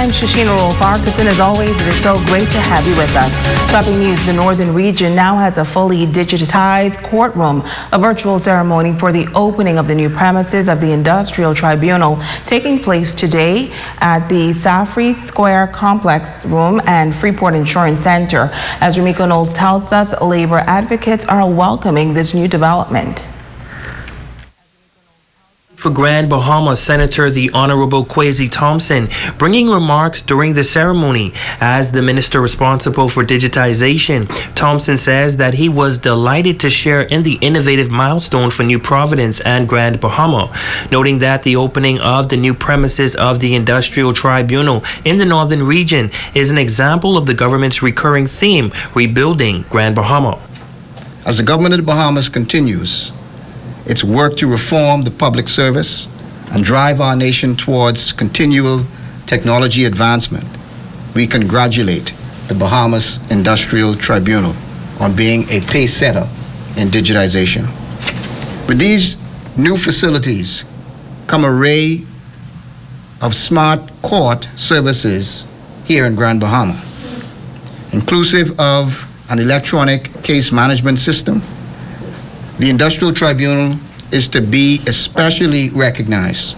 I'm Shashina Farkas, as always, it is so great to have you with us. Topping news, the Northern Region now has a fully digitized courtroom. A virtual ceremony for the opening of the new premises of the Industrial Tribunal taking place today at the Safri Square Complex Room and Freeport Insurance Center. As Remiko Knowles tells us, labor advocates are welcoming this new development. For Grand Bahama Senator the Honorable Kwesi Thompson, bringing remarks during the ceremony as the minister responsible for digitization. Thompson says that he was delighted to share in the innovative milestone for New Providence and Grand Bahama, noting that the opening of the new premises of the Industrial Tribunal in the Northern Region is an example of the government's recurring theme, rebuilding Grand Bahama. As the government of the Bahamas continues its work to reform the public service and drive our nation towards continual technology advancement, we congratulate the Bahamas Industrial Tribunal on being a pace setter in digitization. With these new facilities come an array of smart court services here in Grand Bahama, inclusive of an electronic case management system. The Industrial Tribunal is to be especially recognized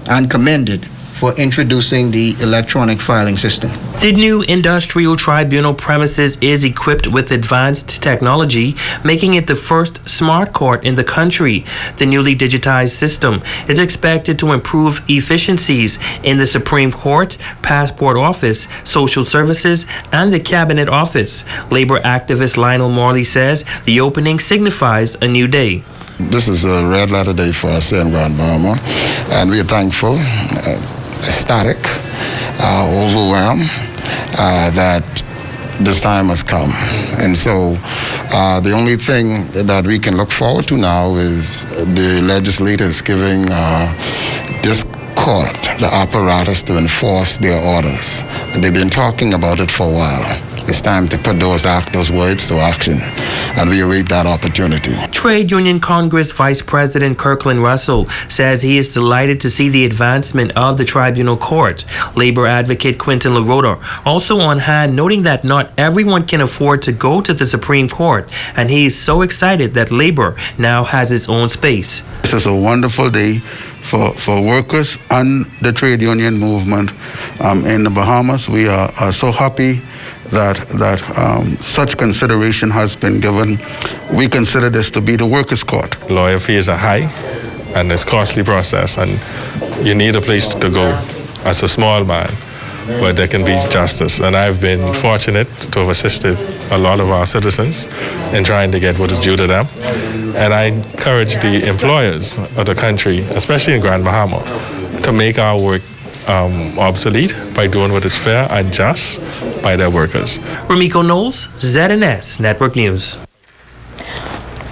and commended for introducing the electronic filing system. The new Industrial Tribunal premises is equipped with advanced technology, making it the first smart court in the country. The newly digitized system is expected to improve efficiencies in the Supreme Court, Passport Office, Social Services, and the Cabinet Office. Labor activist Lionel Morley says the opening signifies a new day. This is a red letter day for us here in Grand Bahama, and we are thankful, ecstatic, overwhelmed that this time has come. And so the only thing that we can look forward to now is the legislators giving this court the apparatus to enforce their orders. They've been talking about it for a while. It's time to put those words to action, and we await that opportunity. Trade Union Congress Vice President Kirkland Russell says he is delighted to see the advancement of the tribunal court. Labor advocate Quinton LaRota also on hand, noting that not everyone can afford to go to the Supreme Court, and he is so excited that labor now has its own space. This is a wonderful day for workers and the trade union movement in the Bahamas. We are so happy that such consideration has been given. We consider this to be the workers' court. Lawyer fees are high, and it's a costly process, and you need a place to go as a small man where there can be justice. And I've been fortunate to have assisted a lot of our citizens in trying to get what is due to them. And I encourage the employers of the country, especially in Grand Bahama, to make our work obsolete by doing what is fair and just by their workers. Remiko Knowles, ZNS Network News.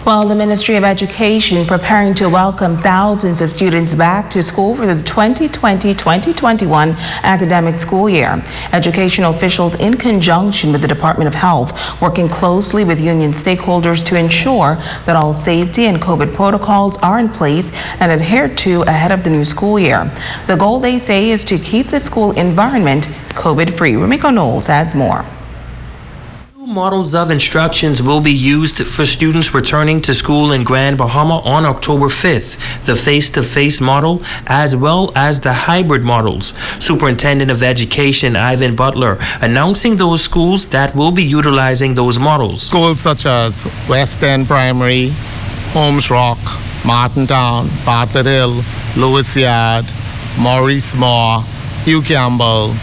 Well, the Ministry of Education preparing to welcome thousands of students back to school for the 2020-2021 academic school year. Educational officials, in conjunction with the Department of Health, working closely with union stakeholders to ensure that all safety and COVID protocols are in place and adhered to ahead of the new school year. The goal, they say, is to keep the school environment COVID-free. Remiko Knowles has more. Models of instructions will be used for students returning to school in Grand Bahama on October 5th, the face-to-face model as well as the hybrid models. Superintendent of Education Ivan Butler announcing those schools that will be utilizing those models. Schools such as West End Primary, Holmes Rock, Martintown, Bartlett Hill, Lewis Yard, Maurice Moore, Hugh Campbell,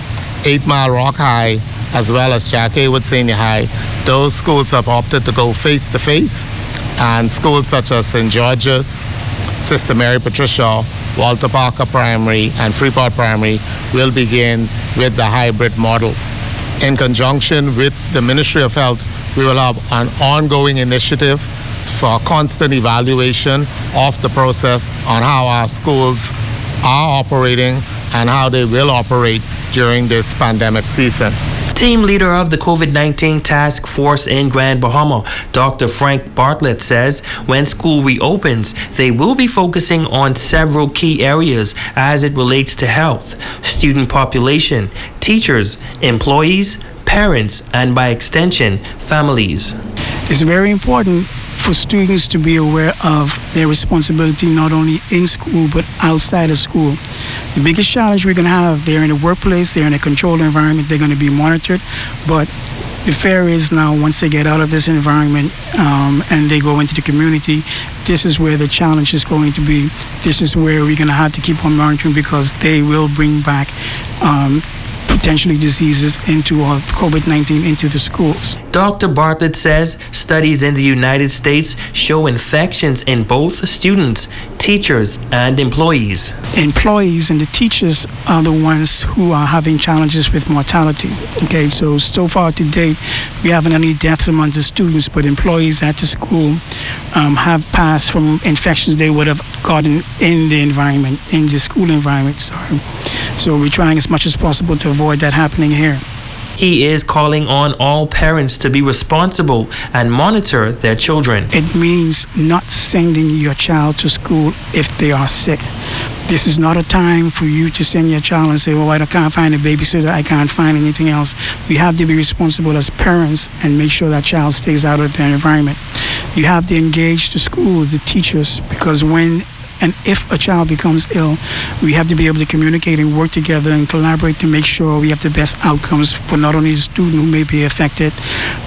8 Mile Rock High, as well as Jack Haywood Senior High. Those schools have opted to go face-to-face, and schools such as St. George's, Sister Mary Patricia, Walter Parker Primary, and Freeport Primary will begin with the hybrid model. In conjunction with the Ministry of Health, we will have an ongoing initiative for constant evaluation of the process on how our schools are operating and how they will operate during this pandemic season. Team leader of the COVID-19 task force in Grand Bahama, Dr. Frank Bartlett, says when school reopens, they will be focusing on several key areas as it relates to health, student population, teachers, employees, parents, and by extension, families. It's very important for students to be aware of their responsibility not only in school but outside of school. The biggest challenge we're going to have, they're in the workplace, they're in a controlled environment, they're going to be monitored, but the fear is now once they get out of this environment and they go into the community, this is where the challenge is going to be. This is where we're going to have to keep on monitoring because they will bring back potentially diseases into COVID-19 into the schools. Dr. Bartlett says studies in the United States show infections in both students, teachers, and employees. Employees and the teachers are the ones who are having challenges with mortality. Okay, so far to date, we haven't any deaths among the students, but employees at the school have passed from infections they would have gotten in the environment, in the school environment. So we're trying as much as possible to avoid that happening here. He is calling on all parents to be responsible and monitor their children. It means not sending your child to school if they are sick. This is not a time for you to send your child and say, oh, I can't find a babysitter, I can't find anything else. We have to be responsible as parents and make sure that child stays out of their environment. You have to engage the schools, the teachers, because when and if a child becomes ill, we have to be able to communicate and work together and collaborate to make sure we have the best outcomes for not only the student who may be affected,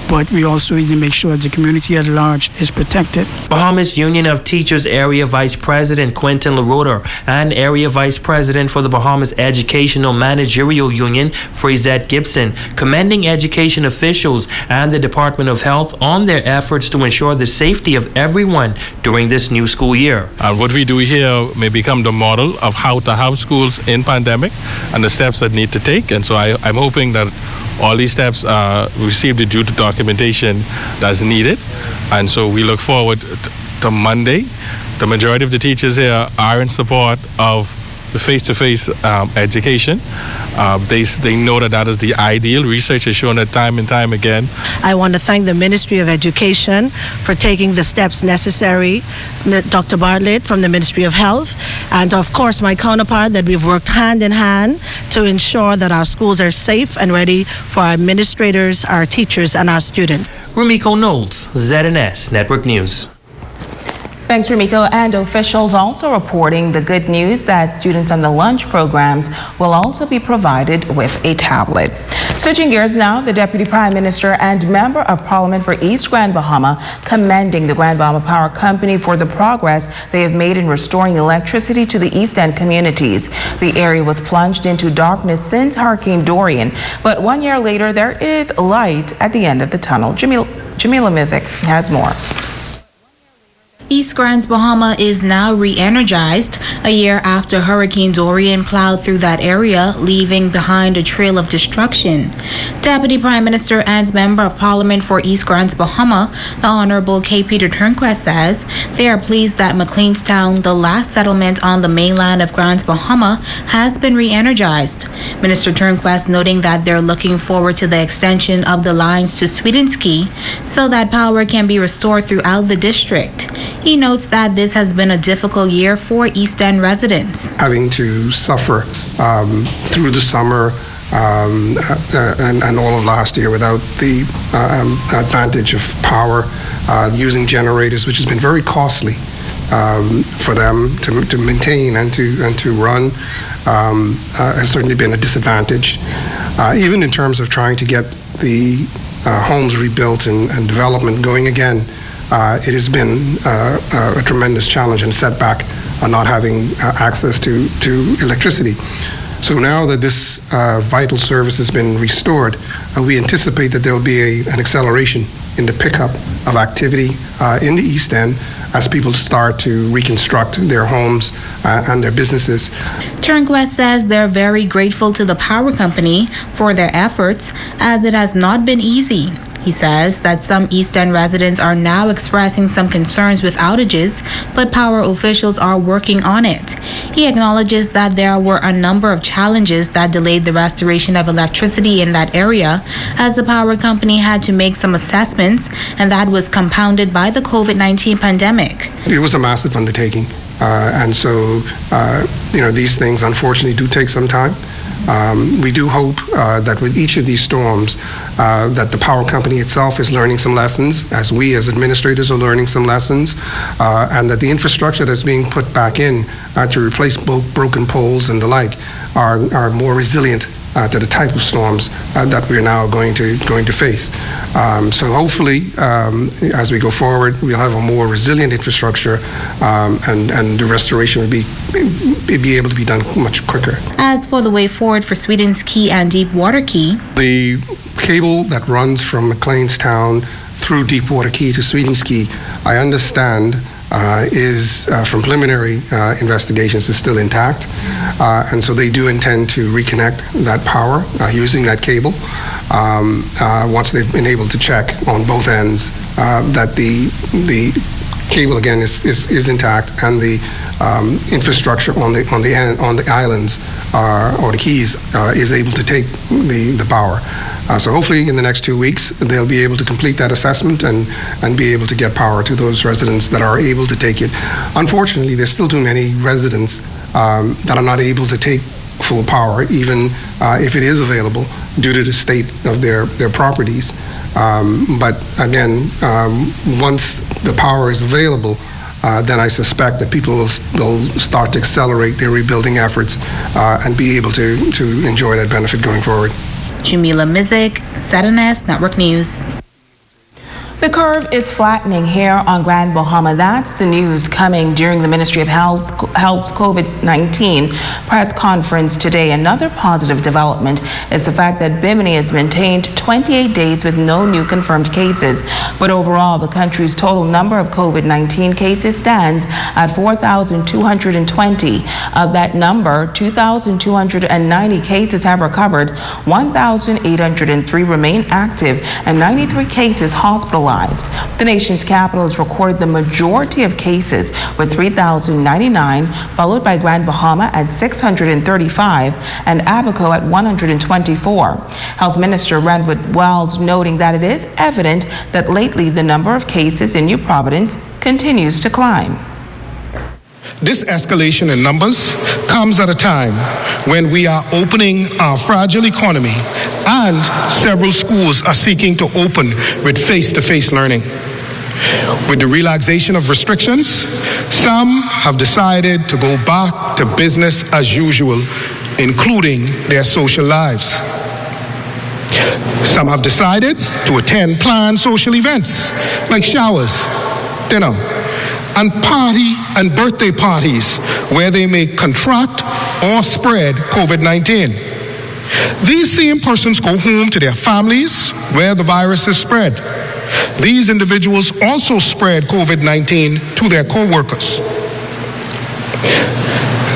but we also need to make sure that the community at large is protected. Bahamas Union of Teachers Area Vice President Quentin LaRoder and Area Vice President for the Bahamas Educational Managerial Union, Frazette Gibson, commending education officials and the Department of Health on their efforts to ensure the safety of everyone during this new school year. What we do here may become the model of how to have schools in pandemic and the steps that need to take. And so I'm hoping that all these steps receive the due documentation that's needed. And so we look forward to Monday. The majority of the teachers here are in support of the face-to-face education. They know that is the ideal. Research has shown that time and time again. I want to thank the Ministry of Education for taking the steps necessary, Dr. Bartlett from the Ministry of Health, and of course my counterpart that we've worked hand in hand to ensure that our schools are safe and ready for our administrators, our teachers, and our students. Rumiko Knowles, ZNS Network News. Thanks, Rumiko. And officials also reporting the good news that students on the lunch programs will also be provided with a tablet. Switching gears now, the Deputy Prime Minister and Member of Parliament for East Grand Bahama commending the Grand Bahama Power Company for the progress they have made in restoring electricity to the East End communities. The area was plunged into darkness since Hurricane Dorian, but 1 year later there is light at the end of the tunnel. Jamila Mizik has more. East Grand Bahama is now re-energized a year after Hurricane Dorian plowed through that area, leaving behind a trail of destruction. Deputy Prime Minister and Member of Parliament for East Grand Bahama, the Honorable K. Peter Turnquest, says they are pleased that McLeanstown, the last settlement on the mainland of Grand Bahama, has been re-energized. Minister Turnquest noting that they're looking forward to the extension of the lines to Swedenski so that power can be restored throughout the district. He notes that this has been a difficult year for East End residents. Having to suffer through the summer and all of last year without the advantage of power, using generators, which has been very costly for them to maintain and to run, has certainly been a disadvantage. Even in terms of trying to get the homes rebuilt and development going again, it has been a tremendous challenge and setback on not having access to electricity. So now that this vital service has been restored, we anticipate that there will be an acceleration in the pickup of activity in the East End as people start to reconstruct their homes and their businesses. Turnquest says they're very grateful to the power company for their efforts, as it has not been easy. He says that some East End residents are now expressing some concerns with outages, but power officials are working on it. He acknowledges that there were a number of challenges that delayed the restoration of electricity in that area, as the power company had to make some assessments, and that was compounded by the COVID-19 pandemic. It was a massive undertaking, and so these things unfortunately do take some time. We do hope that with each of these storms that the power company itself is learning some lessons, as we as administrators are learning some lessons, and that the infrastructure that's being put back in to replace both broken poles and the like are more resilient to the type of storms that we're now going to face. So hopefully, as we go forward, we'll have a more resilient infrastructure, and the restoration will be able to be done much quicker. As for the way forward for Sweetens Key and Deepwater Key, the cable that runs from McLeanstown through Deepwater Key to Sweetens Key, I understand, is from preliminary investigations is still intact, and so they do intend to reconnect that power using that cable once they've been able to check on both ends that the cable again is intact, and the infrastructure on the islands or the keys is able to take the power. So hopefully in the next 2 weeks they'll be able to complete that assessment and be able to get power to those residents that are able to take it. Unfortunately, there's still too many residents that are not able to take full power, even if it is available, due to the state of their properties. But again, once the power is available, then I suspect that people will start to accelerate their rebuilding efforts and be able to enjoy that benefit going forward. Jamila Mizik, ZNS Network News. The curve is flattening here on Grand Bahama. That's the news coming during the Ministry of Health's COVID-19 press conference today. Another positive development is the fact that Bimini has maintained 28 days with no new confirmed cases. But overall, the country's total number of COVID-19 cases stands at 4,220. Of that number, 2,290 cases have recovered, 1,803 remain active, and 93 cases hospitalized. The nation's capital has recorded the majority of cases with 3,099, followed by Grand Bahama at 635 and Abaco at 124. Health Minister Renwood Wells noting that it is evident that lately the number of cases in New Providence continues to climb. This escalation in numbers comes at a time when we are opening our fragile economy and several schools are seeking to open with face-to-face learning. With the relaxation of restrictions, some have decided to go back to business as usual, including their social lives. Some have decided to attend planned social events like showers, dinner, and party and birthday parties where they may contract or spread COVID-19. These same persons go home to their families where the virus is spread. These individuals also spread COVID-19 to their co-workers.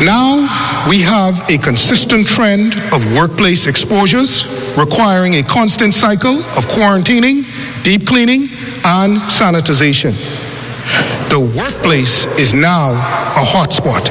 Now we have a consistent trend of workplace exposures requiring a constant cycle of quarantining, deep cleaning, and sanitization. The workplace is now a hotspot.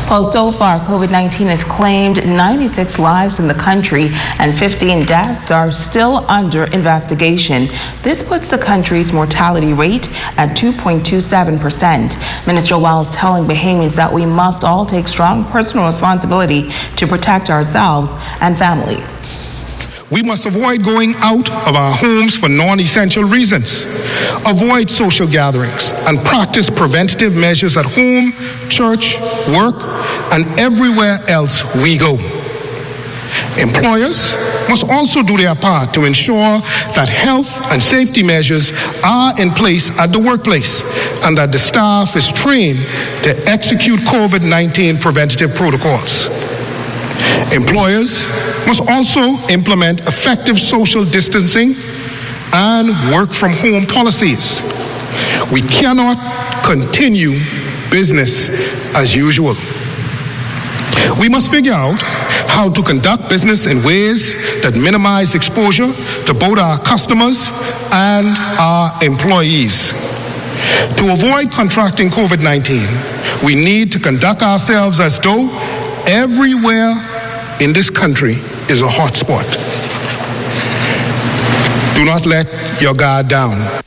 Well, so far, COVID-19 has claimed 96 lives in the country and 15 deaths are still under investigation. This puts the country's mortality rate at 2.27%. Minister Wells telling Bahamians that we must all take strong personal responsibility to protect ourselves and families. We must avoid going out of our homes for non-essential reasons, avoid social gatherings, and practice preventative measures at home, church, work, and everywhere else we go. Employers must also do their part to ensure that health and safety measures are in place at the workplace and that the staff is trained to execute COVID-19 preventative protocols. Employers must also implement effective social distancing and work from home policies. We cannot continue business as usual. We must figure out how to conduct business in ways that minimize exposure to both our customers and our employees. To avoid contracting COVID-19, we need to conduct ourselves as though everywhere in this country is a hotspot. Do not let your guard down.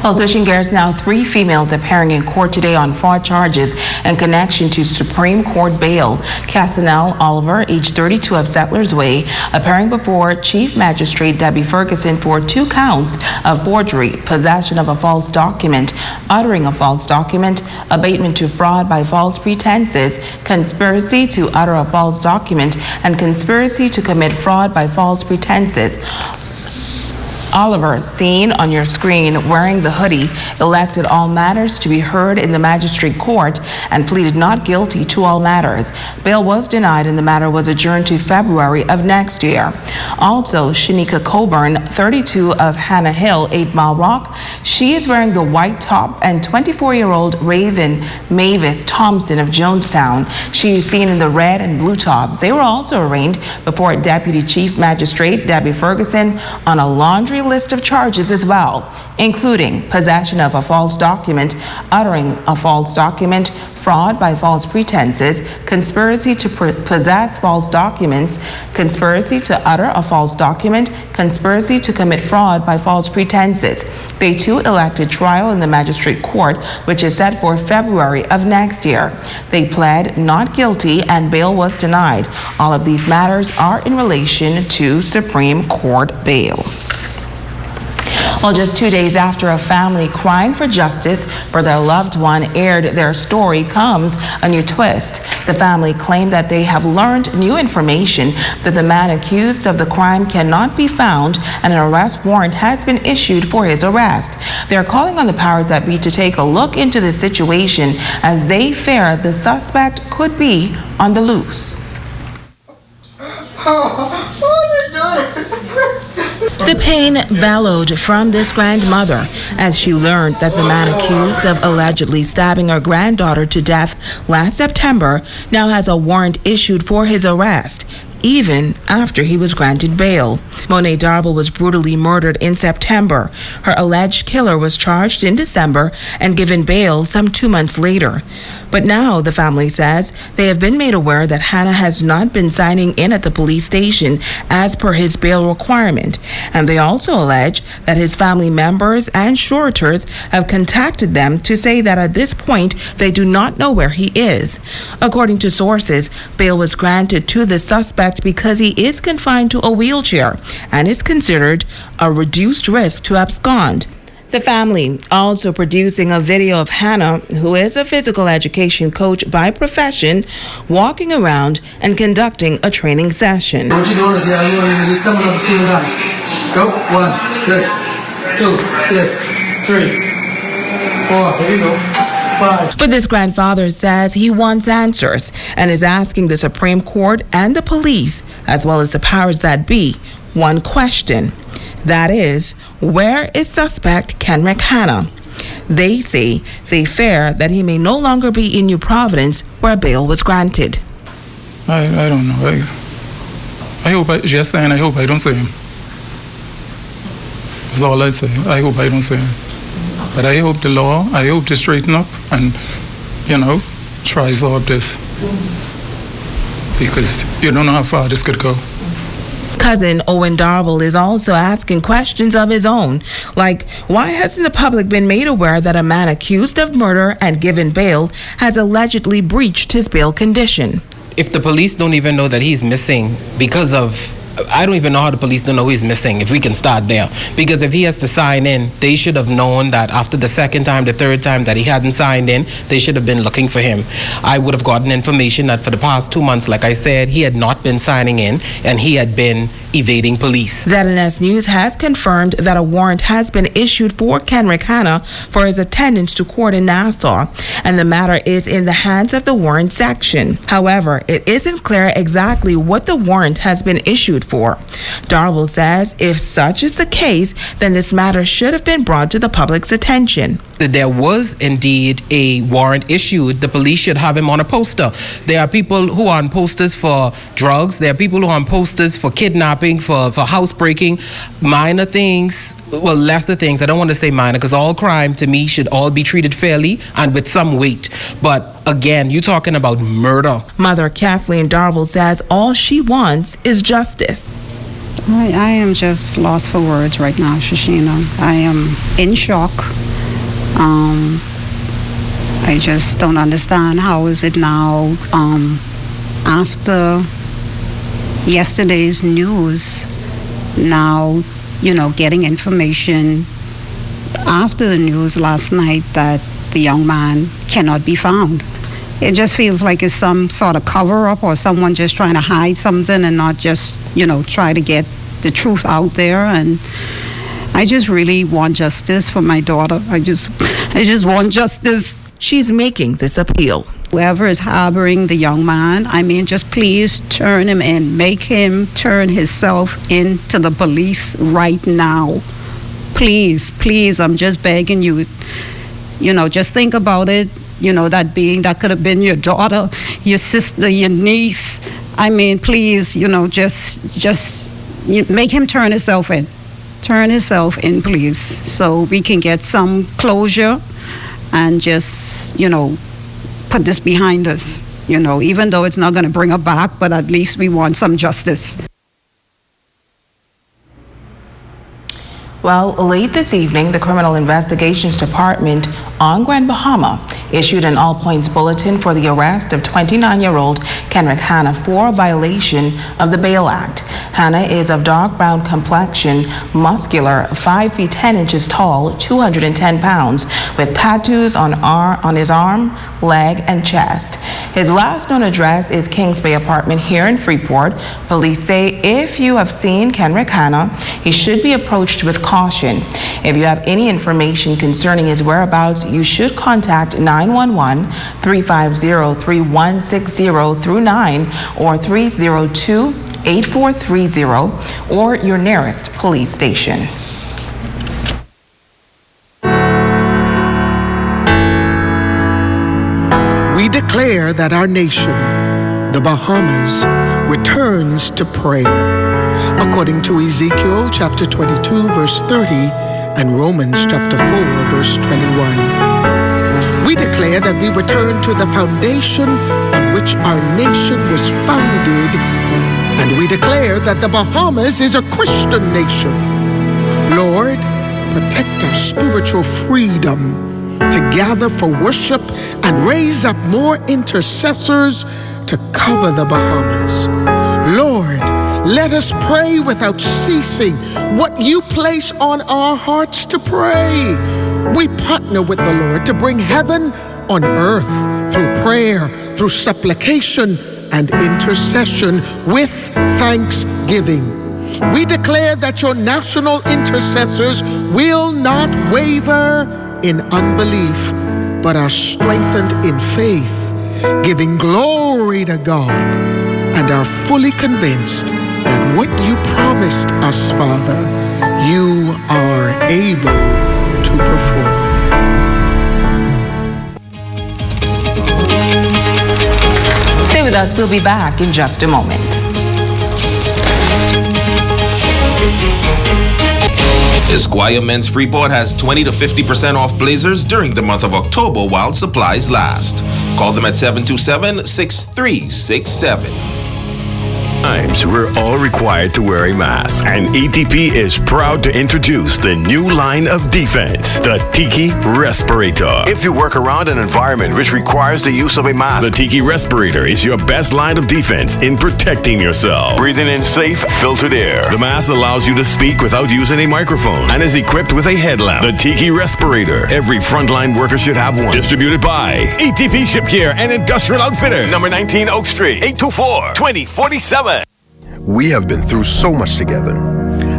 Well, switching gears now, 3 females appearing in court today on fraud charges in connection to Supreme Court bail. Casanel Oliver, age 32 of Settlers Way, appearing before Chief Magistrate Debbie Ferguson for 2 counts of forgery, possession of a false document, uttering a false document, abatement to fraud by false pretenses, conspiracy to utter a false document, and conspiracy to commit fraud by false pretenses. Oliver, seen on your screen wearing the hoodie, elected all matters to be heard in the magistrate court and pleaded not guilty to all matters. Bail was denied and the matter was adjourned to February of next year. Also, Shanika Coburn, 32 of Hannah Hill, 8 Mile Rock, she is wearing the white top, and 24-year-old Raven Mavis Thompson of Jonestown, she is seen in the red and blue top. They were also arraigned before Deputy Chief Magistrate Debbie Ferguson on a laundry list of charges as well, including possession of a false document, uttering a false document, fraud by false pretenses, conspiracy to possess false documents, conspiracy to utter a false document, conspiracy to commit fraud by false pretenses. They too elected trial in the magistrate court, which is set for February of next year. They pled not guilty and bail was denied. All of these matters are in relation to Supreme Court bail. Well, just 2 days after a family crying for justice for their loved one aired their story comes a new twist. The family claimed that they have learned new information that the man accused of the crime cannot be found and an arrest warrant has been issued for his arrest. They're calling on the powers that be to take a look into the situation as they fear the suspect could be on the loose. The pain bellowed from this grandmother as she learned that the man accused of allegedly stabbing her granddaughter to death last September now has a warrant issued for his arrest, even after he was granted bail. Monet Darble was brutally murdered in September. Her alleged killer was charged in December and given bail some 2 months later. But now, the family says, they have been made aware that Hannah has not been signing in at the police station as per his bail requirement. And they also allege that his family members and suretors have contacted them to say that at this point, they do not know where he is. According to sources, bail was granted to the suspect because he is confined to a wheelchair and is considered a reduced risk to abscond. The family also producing a video of Hannah, who is a physical education coach by profession, walking around and conducting a training session. What you're doing is you're coming up to your line. Go. 1, good. 2, good. 3, 4. There you go. 5. But this grandfather says he wants answers and is asking the Supreme Court and the police, as well as the powers that be, one question. That is, where is suspect Kenrick Hannah? They say they fear that he may no longer be in New Providence where bail was granted. I don't know. I hope I don't see him. That's all I say. I hope I don't see him. But I hope I hope they straighten up and, try to solve this. Because you don't know how far this could go. Cousin Owen Darble is also asking questions of his own, like why hasn't the public been made aware that a man accused of murder and given bail has allegedly breached his bail condition? If the police don't even know that he's missing because of, I don't even know how the police don't know he's missing, if we can start there. Because if he has to sign in, they should have known that after the second time, the third time that he hadn't signed in, they should have been looking for him. I would have gotten information that for the past 2 months, like I said, he had not been signing in and he had been evading police. ZNS News has confirmed that a warrant has been issued for Kenrick Hannah for his attendance to court in Nassau, and the matter is in the hands of the warrant section. However, it isn't clear exactly what the warrant has been issued for. Darwell says if such is the case, then this matter should have been brought to the public's attention. There was indeed a warrant issued. The police should have him on a poster. There are people who are on posters for drugs. There are people who are on posters for kidnapping, for housebreaking, minor things, well, lesser things. I don't want to say minor because all crime to me should all be treated fairly and with some weight. But again, you're talking about murder. Mother Kathleen Darwell says all she wants is justice. I am just lost for words right now, Shoshana. I am in shock. I just don't understand how is it now after yesterday's news, now, getting information after the news last night that the young man cannot be found. It just feels like it's some sort of cover-up or someone just trying to hide something and not just, try to get the truth out there. And I just really want justice for my daughter. I just want justice. She's making this appeal. Whoever is harboring the young man, just please turn him in. Make him turn himself into the police right now. Please, I'm just begging you. Just think about it. That could have been your daughter, your sister, your niece. Please, just make him turn himself in. Turn himself in, please, so we can get some closure and just, put this behind us. Even though it's not going to bring her back, but at least we want some justice. Well, late this evening, the Criminal Investigations Department on Grand Bahama issued an all-points bulletin for the arrest of 29-year-old Kenrick Hanna for violation of the Bail Act. Hanna is of dark brown complexion, muscular, 5 feet 10 inches tall, 210 pounds, with tattoos on his arm, leg, and chest. His last known address is Kings Bay apartment here in Freeport. Police say if you have seen Kenrick Hanna, he should be approached with caution. If you have any information concerning his whereabouts, you should contact 911-350-3160-9 or 302-8430 or your nearest police station. We declare that our nation, the Bahamas, returns to prayer. According to Ezekiel chapter 22, verse 30, and Romans chapter 4, verse 21. We declare that we return to the foundation on which our nation was founded, and we declare that the Bahamas is a Christian nation. Lord, protect our spiritual freedom to gather for worship and raise up more intercessors to cover the Bahamas. Lord, let us pray without ceasing what you place on our hearts to pray. We partner with the Lord to bring heaven on earth through prayer, through supplication and intercession with thanksgiving. We declare that your national intercessors will not waver in unbelief, but are strengthened in faith, giving glory to God, and are fully convinced that what you promised us, Father, you are able to perform. Stay with us. We'll be back in just a moment. Esquire Men's Freeport has 20 to 50% off blazers during the month of October while supplies last. Call them at 727-6367. We're all required to wear a mask, and ETP is proud to introduce the new line of defense, the Tiki Respirator. If you work around an environment which requires the use of a mask, the Tiki Respirator is your best line of defense in protecting yourself. Breathing in safe, filtered air. The mask allows you to speak without using a microphone and is equipped with a headlamp. The Tiki Respirator. Every frontline worker should have one. Distributed by ETP Ship Gear and Industrial Outfitter. Number 19 Oak Street, 824-2047. We have been through so much together.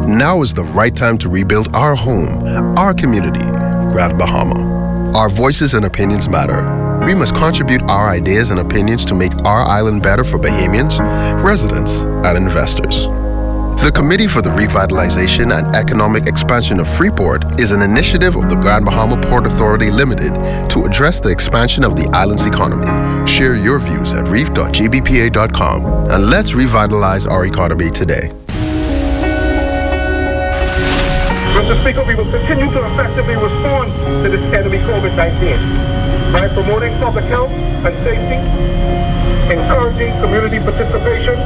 Now is the right time to rebuild our home, our community, Grand Bahama. Our voices and opinions matter. We must contribute our ideas and opinions to make our island better for Bahamians, residents, and investors. The Committee for the Revitalization and Economic Expansion of Freeport is an initiative of the Grand Bahama Port Authority Limited to address the expansion of the island's economy. Share your views at reef.gbpa.com and let's revitalize our economy today. Mr. Speaker, we will continue to effectively respond to this enemy COVID-19 by promoting public health and safety, encouraging community participation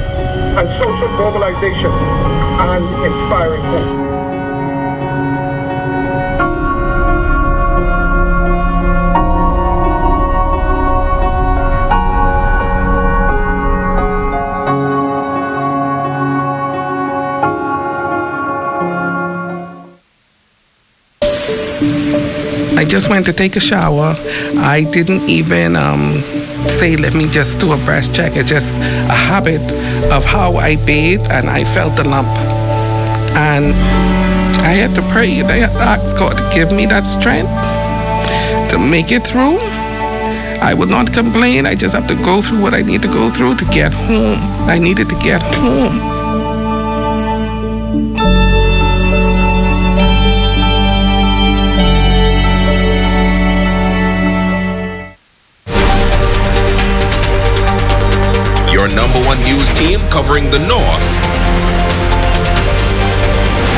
and social mobilization, and inspiring hope. I just went to take a shower. I didn't even say, let me just do a breast check. It's just a habit of how I bathe, and I felt the lump. And I had to pray. I had to ask God to give me that strength to make it through. I would not complain. I just have to go through what I need to go through to get home. I needed to get home. Number one news team covering the North.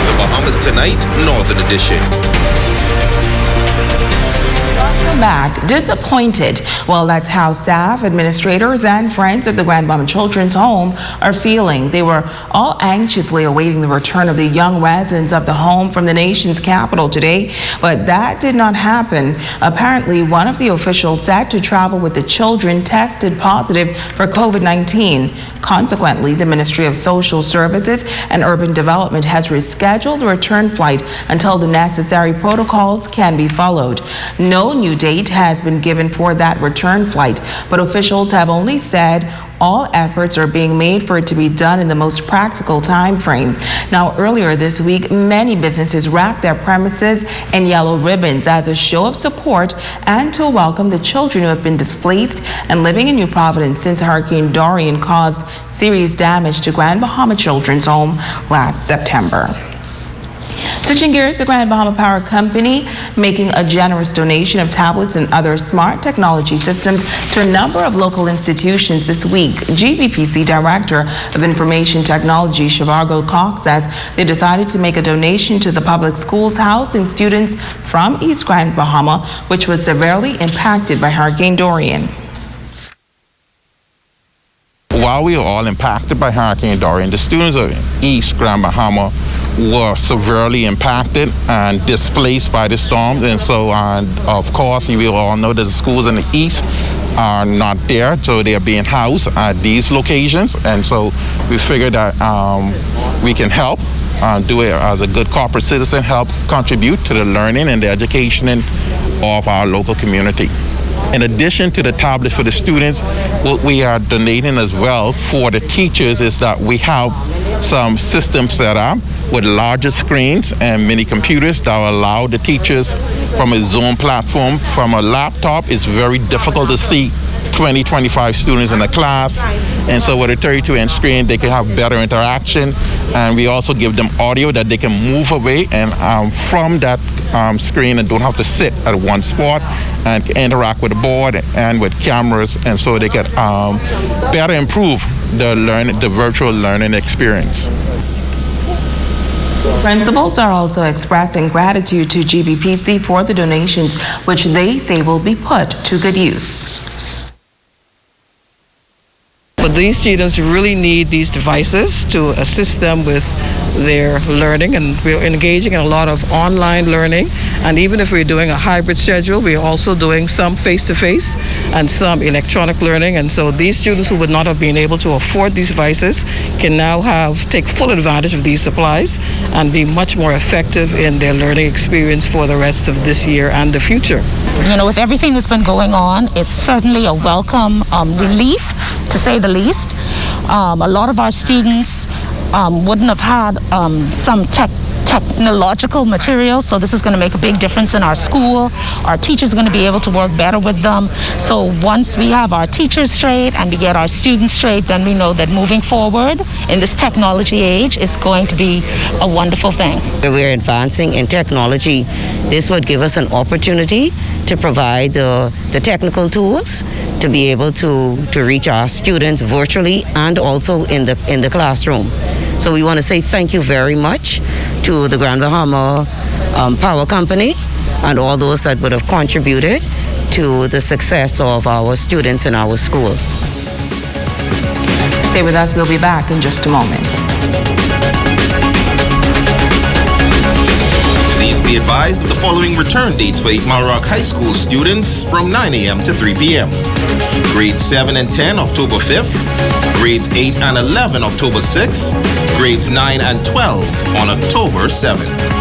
The Bahamas Tonight, Northern Edition. Welcome back. Disappointed. Well, that's how staff, administrators, and friends at the Grand Bahama Children's Home are feeling. They were all anxiously awaiting the return of the young residents of the home from the nation's capital today, but that did not happen. Apparently, one of the officials set to travel with the children tested positive for COVID-19. Consequently, the Ministry of Social Services and Urban Development has rescheduled the return flight until the necessary protocols can be followed. No new date has been given for that return flight, but officials have only said all efforts are being made for it to be done in the most practical time frame. Now, earlier this week, many businesses wrapped their premises in yellow ribbons as a show of support and to welcome the children who have been displaced and living in New Providence since Hurricane Dorian caused serious damage to Grand Bahama Children's Home last September. Switching gears, the Grand Bahama Power Company making a generous donation of tablets and other smart technology systems to a number of local institutions this week. GBPC Director of Information Technology, Shivargo Cox, says they decided to make a donation to the public schools housing students from East Grand Bahama, which was severely impacted by Hurricane Dorian. While we were all impacted by Hurricane Dorian, the students of East Grand Bahama were severely impacted and displaced by the storms. And so, of course, we all know that the schools in the East are not there, so they are being housed at these locations. And so we figured that we can help, do it as a good corporate citizen, help contribute to the learning and the education of our local community. In addition to the tablets for the students, what we are donating as well for the teachers is that we have some systems set up with larger screens and mini computers that will allow the teachers from a Zoom platform. From a laptop, it's very difficult to see 20, 25 students in a class. And so with a 32-inch screen, they can have better interaction. And we also give them audio that they can move away and from that screen and don't have to sit at one spot and interact with the board and with cameras. And so they can better improve the virtual learning experience. Principals are also expressing gratitude to GBPC for the donations, which they say will be put to good use. But these students really need these devices to assist them with their learning, and we're engaging in a lot of online learning. And even if we're doing a hybrid schedule, we're also doing some face-to-face and some electronic learning. And so these students who would not have been able to afford these devices can now take full advantage of these supplies and be much more effective in their learning experience for the rest of this year and the future. You know, with everything that's been going on, it's certainly a welcome relief, to say the least. A lot of our students wouldn't have had some technological materials. So this is going to make a big difference in our school. Our teachers are going to be able to work better with them. So once we have our teachers straight and we get our students straight, then we know that moving forward in this technology age is going to be a wonderful thing. We're advancing in technology. This would give us an opportunity to provide the technical tools to be able to reach our students virtually and also in the classroom. So we want to say thank you very much to the Grand Bahama Power Company and all those that would have contributed to the success of our students in our school. Stay with us. We'll be back in just a moment. Please be advised of the following return dates for Malrock High School students from 9 a.m. to 3 p.m. Grades 7 and 10, October 5th. Grades 8 and 11, October 6th. Grades 9 and 12 on October 7th.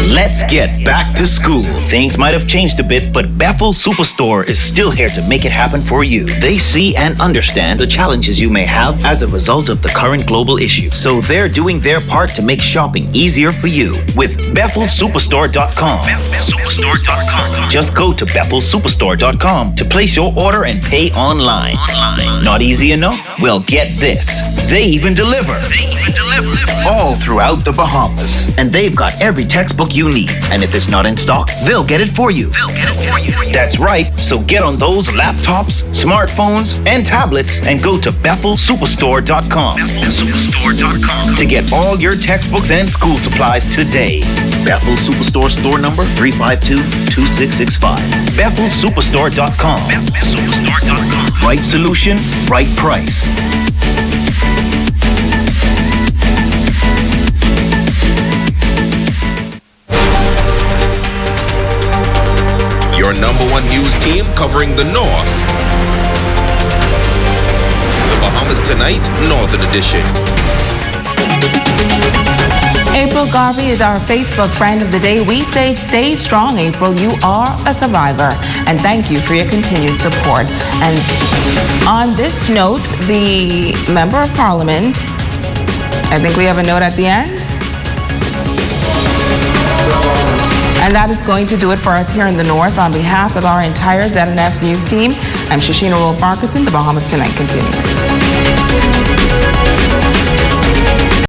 Let's get back to school. Things might have changed a bit, but Bethel Superstore is still here to make it happen for you. They see and understand the challenges you may have as a result of the current global issue. So they're doing their part to make shopping easier for you with BethelSuperstore.com. Just go to BethelSuperstore.com to place your order and pay online. Not easy enough? Well, get this. They even deliver. All throughout the Bahamas. And they've got every textbook you need. And if it's not in stock, they'll get it for you. That's right. So get on those laptops, smartphones, and tablets and go to BethelSuperstore.com to get all your textbooks and school supplies today. Bethel Superstore store number 352-2665. BethelSuperstore.com. Right solution, right price. Your number one news team covering the North. The Bahamas Tonight, Northern Edition. April Garvey is our Facebook friend of the day. We say stay strong, April. You are a survivor. And thank you for your continued support. And on this note, the Member of Parliament, I think we have a note at the end. And that is going to do it for us here in the North. On behalf of our entire ZNS News team, I'm Shashina Wolf-Markison. The Bahamas Tonight continues.